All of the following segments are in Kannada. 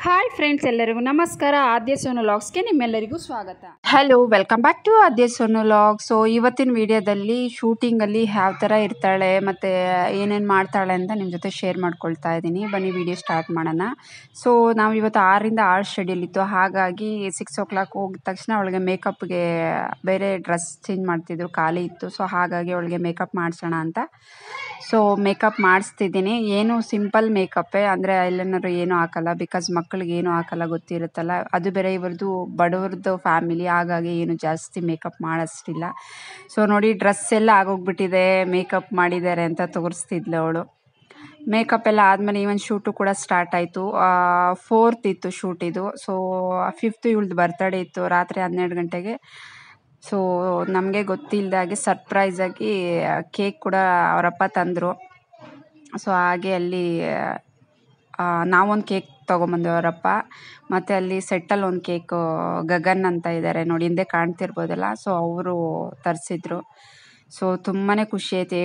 ಹಾಯ್ ಫ್ರೆಂಡ್ಸ್, ಎಲ್ಲರಿಗೂ ನಮಸ್ಕಾರ. ಆದ್ಯ ಸೋನು ವ್ಲಾಗ್ಸ್ಗೆ ನಿಮ್ಮೆಲ್ಲರಿಗೂ ಸ್ವಾಗತ. Hello, welcome back to Aadya Sonu vlog. So ಇವತ್ತಿನ ವಿಡಿಯೋದಲ್ಲಿ ಶೂಟಿಂಗಲ್ಲಿ ಯಾವ ಥರ ಇರ್ತಾಳೆ ಮತ್ತು ಏನೇನು ಮಾಡ್ತಾಳೆ ಅಂತ ನಿಮ್ಮ ಜೊತೆ ಶೇರ್ ಮಾಡ್ಕೊಳ್ತಾ ಇದ್ದೀನಿ. ಬನ್ನಿ ವಿಡಿಯೋ ಸ್ಟಾರ್ಟ್ ಮಾಡೋಣ. ಸೊ ನಾವು ಇವತ್ತು 6ರಿಂದ 6 ಶೆಡ್ಯೂಲ್ ಇತ್ತು. ಹಾಗಾಗಿ 6 o'clock ಹೋಗಿದ ತಕ್ಷಣ ಅವಳಿಗೆ ಮೇಕಪ್ಗೆ ಬೇರೆ ಡ್ರೆಸ್ ಚೇಂಜ್ ಮಾಡ್ತಿದ್ರು, ಖಾಲಿ ಇತ್ತು. ಸೊ ಹಾಗಾಗಿ ಅವಳಿಗೆ ಮೇಕಪ್ ಮಾಡಿಸೋಣ ಅಂತ ಸೊ ಮೇಕಪ್ ಮಾಡಿಸ್ತಿದ್ದೀನಿ. ಏನು ಸಿಂಪಲ್ ಮೇಕಪ್ಪೇ, ಅಂದರೆ ಐಲೈನರ್ ಏನೂ ಹಾಕಲ್ಲ, ಬಿಕಾಸ್ ಮಕ್ಕಳಿಗೆ ಏನೂ ಹಾಕಲ್ಲ, ಗೊತ್ತಿರುತ್ತಲ್ಲ. ಅದು ಬೇರೆ ಇವ್ರದ್ದು ಬಡವ್ರದ್ದು ಫ್ಯಾಮಿಲಿ, ಹಾಗಾಗಿ ಏನು ಜಾಸ್ತಿ ಮೇಕಪ್ ಮಾಡಿಸ್ತಿಲ್ಲ. ಸೊ ನೋಡಿ, ಡ್ರೆಸ್ ಎಲ್ಲ ಆಗೋಗ್ಬಿಟ್ಟಿದೆ, ಮೇಕಪ್ ಮಾಡಿದ್ದಾರೆ ಅಂತ ತೋರಿಸ್ತಿದ್ಲು ಅವಳು. ಮೇಕಪ್ ಎಲ್ಲ ಆದಮೇಲೆ ಈವನ್ ಶೂಟು ಕೂಡ ಸ್ಟಾರ್ಟ್ ಆಯಿತು. 4th ಇತ್ತು ಶೂಟ್ ಇದು. ಸೊ 5th ಇವಳ್ದು ಬರ್ತಡೇ ಇತ್ತು, ರಾತ್ರಿ 12 ಗಂಟೆಗೆ. ಸೊ ನಮಗೆ ಗೊತ್ತಿಲ್ಲದಾಗೆ ಸರ್ಪ್ರೈಸಾಗಿ ಕೇಕ್ ಕೂಡ ಅವರಪ್ಪ ತಂದರು. ಸೊ ಹಾಗೆ ಅಲ್ಲಿ ನಾವೊಂದು ಕೇಕ್ ತೊಗೊಂಬಂದು ಅವರಪ್ಪ, ಮತ್ತು ಅಲ್ಲಿ ಸೆಟ್ಟಲ್ಲಿ ಒಂದು ಕೇಕು ಗಗನ್ ಅಂತ ಇದ್ದಾರೆ ನೋಡಿ, ಹಿಂದೆ ಕಾಣ್ತಿರ್ಬೋದಲ್ಲ. ಸೊ ಅವರು ತರಿಸಿದ್ರು. ಸೊ ತುಂಬಾ ಖುಷಿ ಆಯಿತು.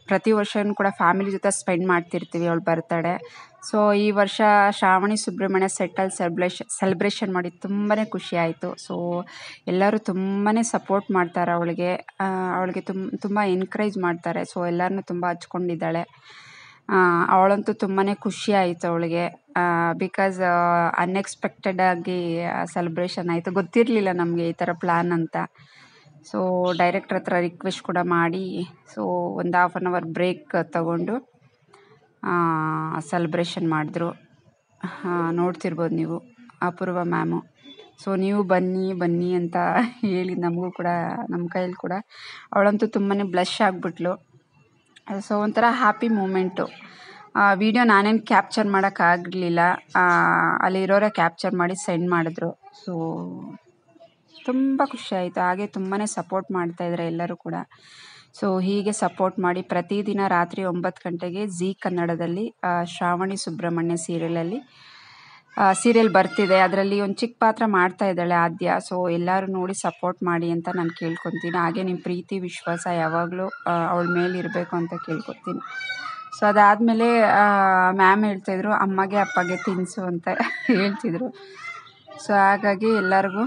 ಪ್ರತಿ ವರ್ಷವೂ ಕೂಡ ಫ್ಯಾಮಿಲಿ ಜೊತೆ ಸ್ಪೆಂಡ್ ಮಾಡ್ತಿರ್ತೀವಿ ಅವಳು ಬರ್ತಡೇ. ಸೊ ಈ ವರ್ಷ ಶ್ರಾವಣಿ ಸುಬ್ರಹ್ಮಣ್ಯ ಸೆಟ್ಟಲ್ಲಿ ಸೆಲೆಬ್ರೇಷನ್ ಮಾಡಿ ತುಂಬಾ ಖುಷಿ ಆಯಿತು. ಸೊ ಎಲ್ಲರೂ ತುಂಬಾ ಸಪೋರ್ಟ್ ಮಾಡ್ತಾರೆ ಅವಳಿಗೆ. ತುಂಬ ಎನ್ಕರೇಜ್ ಮಾಡ್ತಾರೆ. ಸೊ ಎಲ್ಲರನ್ನೂ ತುಂಬ ಹಚ್ಕೊಂಡಿದ್ದಾಳೆ. ಅವಳಂತೂ ತುಂಬಾ ಖುಷಿ ಆಯಿತು ಅವಳಿಗೆ, ಬಿಕಾಸ್ ಅನ್ಎಕ್ಸ್ಪೆಕ್ಟೆಡಾಗಿ ಸೆಲೆಬ್ರೇಷನ್ ಆಯಿತು. ಗೊತ್ತಿರಲಿಲ್ಲ ನಮಗೆ ಈ ಥರ ಪ್ಲ್ಯಾನ್ ಅಂತ. ಸೊ ಡೈರೆಕ್ಟ್ರ್ ಹತ್ರ ರಿಕ್ವೆಸ್ಟ್ ಕೂಡ ಮಾಡಿ, ಸೊ ಒಂದು 1/2 hour ಬ್ರೇಕ್ ತಗೊಂಡು ಸೆಲೆಬ್ರೇಷನ್ ಮಾಡಿದ್ರು. ನೋಡ್ತಿರ್ಬೋದು ನೀವು, ಅಪೂರ್ವ ಮ್ಯಾಮು. ಸೊ ನೀವು ಬನ್ನಿ ಅಂತ ಹೇಳಿ ನಮಗೂ ಕೂಡ, ನಮ್ಮ ಕೈಯಲ್ಲಿ ಕೂಡ. ಅವಳಂತೂ ತುಂಬಾ ಬ್ಲಷ್ ಆಗಿಬಿಟ್ಲು. ಸೊ ಒಂಥರ ಹ್ಯಾಪಿ ಮೂಮೆಂಟು. ವಿಡಿಯೋ ನಾನೇನು ಕ್ಯಾಪ್ಚರ್ ಮಾಡೋಕ್ಕಾಗಲಿಲ್ಲ, ಅಲ್ಲಿರೋರೇ ಕ್ಯಾಪ್ಚರ್ ಮಾಡಿ ಸೆಂಡ್ ಮಾಡಿದ್ರು. ಸೊ ತುಂಬ ಖುಷಿ ಆಯಿತು. ಹಾಗೆ ತುಂಬಾ ಸಪೋರ್ಟ್ ಮಾಡ್ತಾಯಿದ್ದಾರೆ ಎಲ್ಲರೂ ಕೂಡ. ಸೊ ಹೀಗೆ ಸಪೋರ್ಟ್ ಮಾಡಿ ಪ್ರತಿದಿನ ರಾತ್ರಿ 9 ಗಂಟೆಗೆ ಜೀ ಕನ್ನಡದಲ್ಲಿ ಶ್ರಾವಣಿ ಸುಬ್ರಹ್ಮಣ್ಯ ಸೀರಿಯಲ್ ಬರ್ತಿದೆ. ಅದರಲ್ಲಿ ಒಂದು ಚಿಕ್ಕ ಪಾತ್ರ ಮಾಡ್ತಾ ಇದ್ದಾಳೆ ಆದ್ಯ. ಸೊ ಎಲ್ಲರೂ ನೋಡಿ ಸಪೋರ್ಟ್ ಮಾಡಿ ಅಂತ ನಾನು ಕೇಳ್ಕೊತೀನಿ. ಹಾಗೆ ನಿಮ್ಮ ಪ್ರೀತಿ ವಿಶ್ವಾಸ ಯಾವಾಗಲೂ ಅವಳ ಮೇಲೆ ಇರಬೇಕು ಅಂತ ಕೇಳ್ಕೊತೀನಿ. ಸೊ ಅದಾದಮೇಲೆ ಮ್ಯಾಮ್ ಹೇಳ್ತಾಯಿದ್ರು, ಅಮ್ಮಗೆ ಅಪ್ಪಗೆ ತಿನ್ನಿಸು ಅಂತ ಹೇಳ್ತಿದ್ರು. ಸೊ ಹಾಗಾಗಿ ಎಲ್ಲರಿಗೂ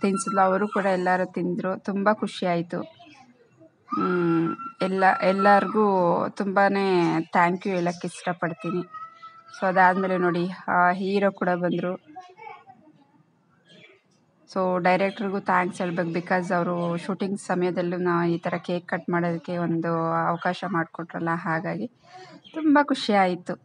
ತಿನ್ನಿಸಿದ್ಲು. ಅವರು ಕೂಡ ಎಲ್ಲರೂ ತಿಂದರು. ತುಂಬ ಖುಷಿ ಆಯಿತು. ಎಲ್ಲರಿಗೂ ತುಂಬಾ ಥ್ಯಾಂಕ್ ಯು ಹೇಳೋಕ್ಕೆ ಇಷ್ಟಪಡ್ತೀನಿ. ಸೊ ಅದಾದಮೇಲೆ ನೋಡಿ, ಹೀರೋ ಕೂಡ ಬಂದರು. ಸೊ ಡೈರೆಕ್ಟ್ರಿಗೂ ಥ್ಯಾಂಕ್ಸ್ ಹೇಳ್ಬೇಕು, ಬಿಕಾಸ್ ಅವರು ಶೂಟಿಂಗ್ ಸಮಯದಲ್ಲೂ ಈ ಥರ ಕೇಕ್ ಕಟ್ ಮಾಡೋದಕ್ಕೆ ಒಂದು ಅವಕಾಶ ಮಾಡಿಕೊಟ್ರಲ್ಲ, ಹಾಗಾಗಿ ತುಂಬ ಖುಷಿ ಆಯಿತು.